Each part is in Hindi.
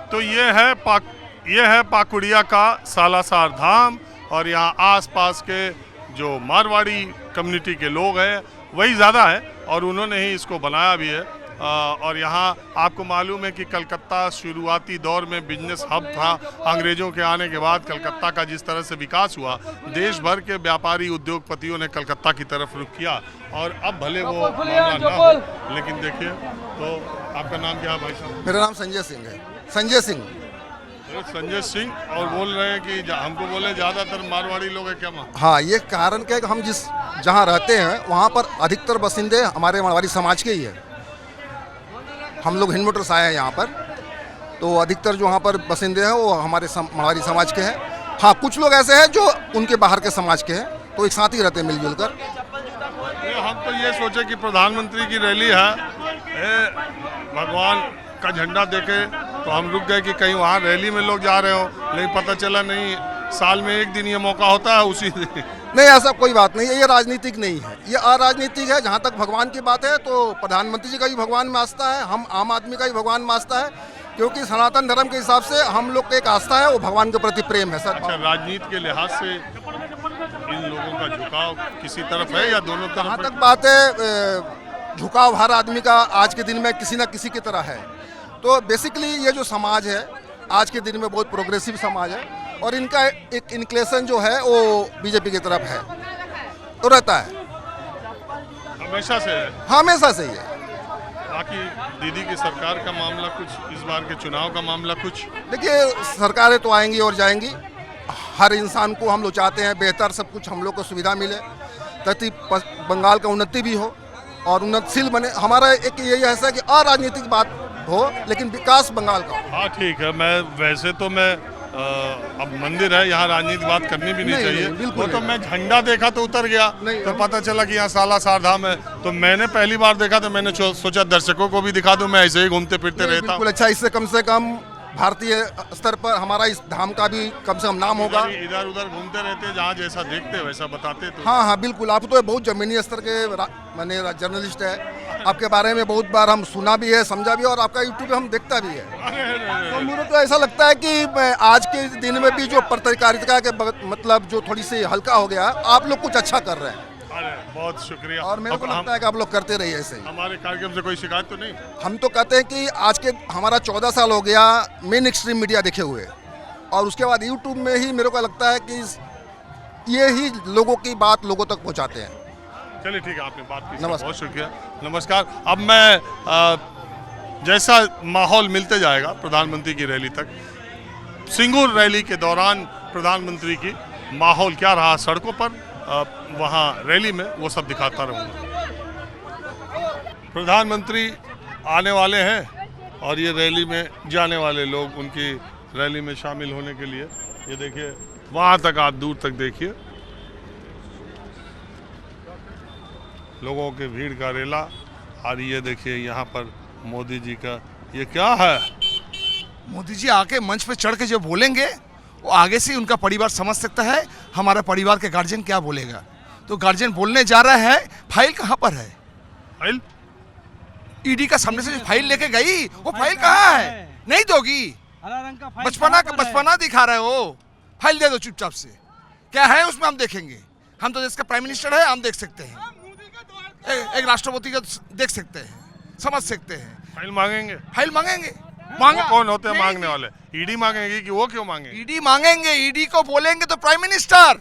तो ये है पाकुड़िया का सालासर धाम, और यहाँ आसपास के जो मारवाड़ी कम्युनिटी के लोग हैं वही ज़्यादा है, और उन्होंने ही इसको बनाया भी है। और यहाँ आपको मालूम है कि कलकत्ता शुरुआती दौर में बिजनेस हब था। अंग्रेज़ों के आने के बाद कलकत्ता का जिस तरह से विकास हुआ, देश भर के व्यापारी उद्योगपतियों ने कलकत्ता की तरफ रुख किया, और अब भले वो मामला ना हो, लेकिन देखिए। तो आपका नाम क्या है भाई साहब? मेरा नाम संजय सिंह है। संजय सिंह। संजय सिंह, और बोल रहे हैं कि हमको बोले ज़्यादातर मारवाड़ी लोग हैं क्या? हाँ, ये कारण क्या है कि हम जहाँ रहते हैं वहाँ पर अधिकतर बसिंदे हमारे मारवाड़ी समाज के ही है। हम लोग हिंदमोटर से आए हैं यहाँ पर, तो अधिकतर जो वहाँ पर बसिंदे हैं वो हमारे मारवाड़ी समाज के हैं। हाँ, कुछ लोग ऐसे हैं जो उनके बाहर के समाज के हैं, तो एक साथ ही रहते हैं मिलजुल कर। हम तो ये सोचे कि प्रधानमंत्री की रैली है, भगवान का झंडा देखे तो हम रुक गए कि कहीं वहाँ रैली में लोग जा रहे हो, लेकिन पता चला नहीं, साल में एक दिन ये मौका होता है, उसी दिन। नहीं, ऐसा कोई बात नहीं है, ये राजनीतिक नहीं है, ये अराजनीतिक है। जहाँ तक भगवान की बात है तो प्रधानमंत्री जी का भी भगवान में आस्था है, हम आम आदमी का भी भगवान में आस्था है, क्योंकि सनातन धर्म के हिसाब से हम लोग का एक आस्था है, वो भगवान के प्रति प्रेम है सर। अच्छा, राजनीति के लिहाज से इन लोगों का झुकाव किसी तरफ है या दोनों तरफ? जहाँ तक बात है, झुकाव हर आदमी का आज के दिन में किसी न किसी की तरह है। तो बेसिकली ये जो समाज है आज के दिन में बहुत प्रोग्रेसिव समाज है, और इनका एक इंक्लेशन जो है वो बीजेपी की तरफ है, तो रहता है, हमेशा से है। हमेशा से ही है। बाकी दीदी की सरकार का मामला कुछ, इस बार के चुनाव का मामला कुछ? देखिए, सरकारें तो आएंगी और जाएंगी, हर इंसान को हम लोग चाहते हैं बेहतर सब कुछ हम लोग को सुविधा मिले, ताकि बंगाल का उन्नति भी हो और उन्नतशील बने। हमारा एक यही ऐसा है कि अराजनीतिक बात हो, लेकिन विकास बंगाल का हो। हाँ ठीक है, मैं वैसे तो मैं अब मंदिर है, यहाँ राजनीतिक बात करनी भी नहीं चाहिए। वो तो मैं झंडा देखा तो उतर गया, तो पता चला कि यहाँ सालासर धाम है, तो मैंने पहली बार देखा तो मैंने सोचा दर्शकों को भी दिखा दूं, मैं ऐसे ही घूमते फिरते रहता। बिल्कुल अच्छा, इससे कम से कम भारतीय स्तर पर हमारा इस धाम का भी कम से कम नाम होगा। इधर उधर घूमते रहते, जहाँ जैसा देखते वैसा बताते। तो हाँ हाँ बिल्कुल, आप तो बहुत जमीनी स्तर के मैंने जर्नलिस्ट है, आपके बारे में बहुत बार हम सुना भी है, समझा भी है, और आपका यूट्यूब पे हम देखता भी है। तो मुझे तो ऐसा लगता है कि आज के दिन में भी जो पत्रकारिता के मतलब जो थोड़ी सी हल्का हो गया, आप लोग कुछ अच्छा कर रहे हैं। बहुत शुक्रिया, और मेरे को लगता है कि आप लोग करते रहिए ऐसे ही। हमारे कार्यक्रम से कोई शिकायत तो नहीं? हम तो कहते हैं कि आज के हमारा 14 साल हो गया मेन स्ट्रीम मीडिया देखे हुए, और उसके बाद यूट्यूब में ही मेरे को लगता है कि ये ही लोगों की बात लोगों तक पहुंचाते हैं। चलिए ठीक है, आपने बात की, नमस्कार। बहुत शुक्रिया, नमस्कार। अब मैं जैसा माहौल मिलते जाएगा प्रधानमंत्री की रैली तक, सिंगूर रैली के दौरान प्रधानमंत्री की माहौल क्या रहा सड़कों पर, वहाँ रैली में, वो सब दिखाता रहूँगा। प्रधानमंत्री आने वाले हैं और ये रैली में जाने वाले लोग उनकी रैली में शामिल होने के लिए, ये देखिए वहाँ तक, आप दूर तक देखिए लोगों के भीड़ का रेला। और ये देखिए यहाँ पर मोदी जी का, ये क्या है, मोदी जी आके मंच पे चढ़ के जो बोलेंगे वो आगे से उनका परिवार समझ सकता है, हमारा परिवार के गार्जियन क्या बोलेगा। तो गार्जियन बोलने जा रहा है, फाइल कहाँ पर है? फाइल ईडी का सामने से जो फाइल लेके गई, वो फाइल कहाँ है? नहीं दोगी, बचपना दिखा रहे हो, फाइल दे दो चुपचाप से। क्या है उसमें हम देखेंगे, हम तो देश का प्राइम मिनिस्टर है, हम देख सकते हैं, एक राष्ट्रपति का देख सकते हैं, समझ सकते हैं। फाइल मांगेंगे? फाइल मांगेंगे। वो कौन होते हैं मांगने वाले? ईडी मांगेंगे कि वो क्यों मांगेंगे? ईडी मांगेंगे, ईडी को बोलेंगे तो प्राइम मिनिस्टर,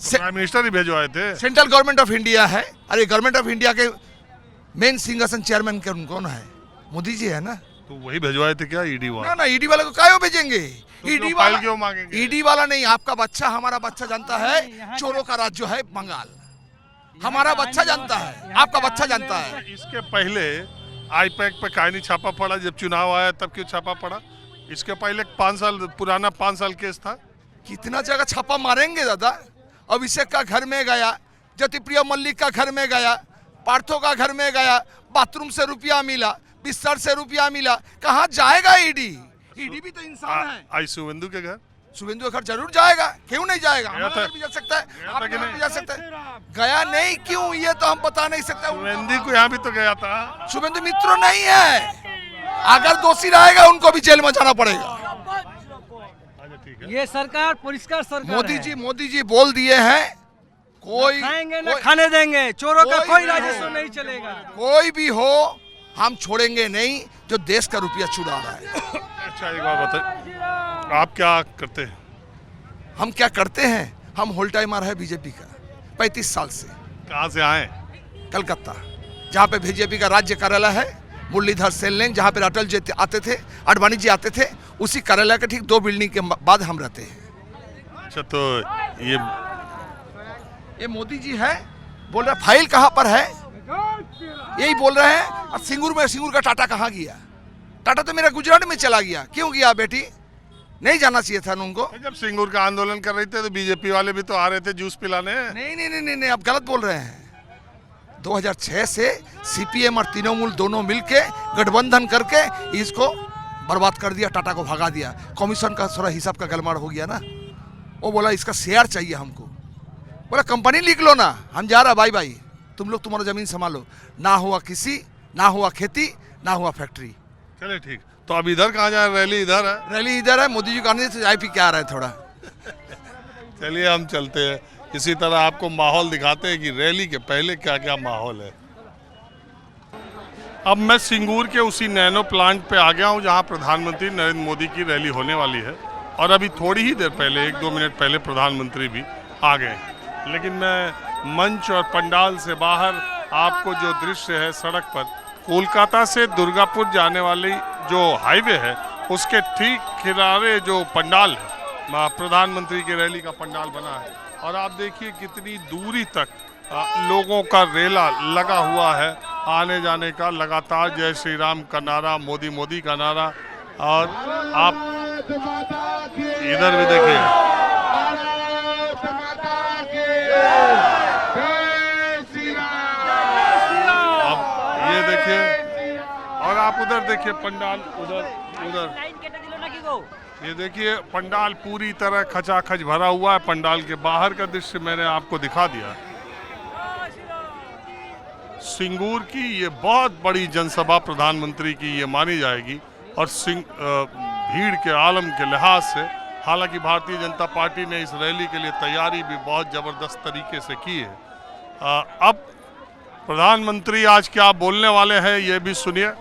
प्राइम मिनिस्टर ही भेजवाए थे। सेंट्रल गवर्नमेंट ऑफ इंडिया है। अरे गवर्नमेंट ऑफ इंडिया के मेन सिंहासन चेयरमैन कौन है? मोदी जी है ना। तो वही भेजवाए थे क्या ईडी वाला? ना ईडी वाले को काहे भेजेंगे? तो ईडी वाला क्यों मांगेंगे? ईडी वाला नहीं, आपका बच्चा, हमारा बच्चा जानता है चोरों का राज्य है बंगाल, हमारा बच्चा जानता है, आपका बच्चा जानता है। इसके पहले आईपैक पे कायनी छापा पड़ा, जब चुनाव आया तब क्यों छापा पड़ा? इसके पहले 5 साल पुराना 5 साल केस था। कितना जगह छापा मारेंगे दादा। अभिषेक का घर में गया, ज्योतिप्रिया मल्लिक का घर में गया, पार्थो का घर में गया, बाथरूम से रुपया मिला, बिस्तर से रुपया मिला, कहाँ जाएगा ईडी? ईडी भी तो इंसान है। आई शुभेंदु के घर, शुभेंदु के घर जरूर जाएगा, क्यों नहीं जाएगा? हमारा घर भी जा सकता है, आपका घर भी जा सकता है। गया नहीं क्यों, ये तो हम बता नहीं सकते। शुभेंदु को यहाँ भी तो गया था। शुभेंदु मित्र नहीं है, अगर दोषी रहेगा उनको भी जेल में जाना पड़ेगा। ठीक है। ये सरकार परिष्कार सरकार मोदी जी बोल दिए हैं, कोई खाएंगे न खाने देंगे, चोरों का कोई राजस्व नहीं चलेगा। कोई भी हो हम छोड़ेंगे नहीं जो देश का रुपया चुरा रहा है। अच्छा एक बात बताइए, आप क्या करते हैं? हम क्या करते हैं? हम होल टाइमर है बीजेपी का 35 साल से। कहाँ से आए? कलकत्ता, जहाँ पे बीजेपी का राज्य कार्यालय है, मुरलीधर सेल लेन, जहाँ पे अटल जी आते थे, अडवाणी जी आते थे, उसी कार्यालय के ठीक 2 बिल्डिंग के बाद हम रहते हैं। अच्छा तो ये मोदी जी है, बोल रहे फाइल कहाँ पर है, यही बोल रहे हैं। और सिंगूर का टाटा कहाँ गया? टाटा तो मेरा गुजरात में चला गया। क्यों गया बेटी? नहीं जाना चाहिए था उनको। जब सिंगूर का आंदोलन कर रहे थे तो बीजेपी वाले भी तो आ रहे थे जूस पिलाने। नहीं, आप गलत बोल रहे हैं। 2006 से सीपीएम और तृणमूल दोनों मिलके गठबंधन करके इसको बर्बाद कर दिया, टाटा को भगा दिया। कमीशन का थोड़ा हिसाब का गलमाड़ हो गया ना। वो बोला इसका शेयर चाहिए हमको। बोला कंपनी लिख लो ना, हम जा रहा बाई बाई, तुम लोग तुम्हारा जमीन संभालो। ना हुआ किसी, ना हुआ खेती, ना हुआ फैक्ट्री। चले ठीक, तो अब इधर कहाँ जाए? रैली इधर है। रैली इधर है, मोदी जी का आने से चाय पी के आ रहा है थोड़ा। चलिए हम चलते हैं, इसी तरह आपको माहौल दिखाते हैं कि रैली के पहले क्या क्या माहौल है। अब मैं सिंगूर के उसी नैनो प्लांट पे आ गया हूँ जहाँ प्रधानमंत्री नरेंद्र मोदी की रैली होने वाली है, और अभी थोड़ी ही देर पहले 1-2 मिनट पहले प्रधानमंत्री भी आ गए। लेकिन मैं मंच और पंडाल से बाहर आपको जो दृश्य है सड़क पर, कोलकाता से दुर्गापुर जाने वाली जो हाईवे है उसके ठीक किनारे जो पंडाल है, प्रधानमंत्री की रैली का पंडाल बना है। और आप देखिए कितनी दूरी तक लोगों का रेला लगा हुआ है, आने जाने का लगातार जय श्री राम का नारा, मोदी मोदी का नारा। और आप इधर भी देखिए, अब ये देखिए, और आप उधर देखिए पंडाल, उधर ये देखिए पंडाल पूरी तरह खचाखच भरा हुआ है। पंडाल के बाहर का दृश्य मैंने आपको दिखा दिया। सिंगूर की ये बहुत बड़ी जनसभा प्रधानमंत्री की ये मानी जाएगी, और भीड़ के आलम के लिहाज से, हालांकि भारतीय जनता पार्टी ने इस रैली के लिए तैयारी भी बहुत ज़बरदस्त तरीके से की है। अब प्रधानमंत्री आज क्या बोलने वाले हैं ये भी सुनिए।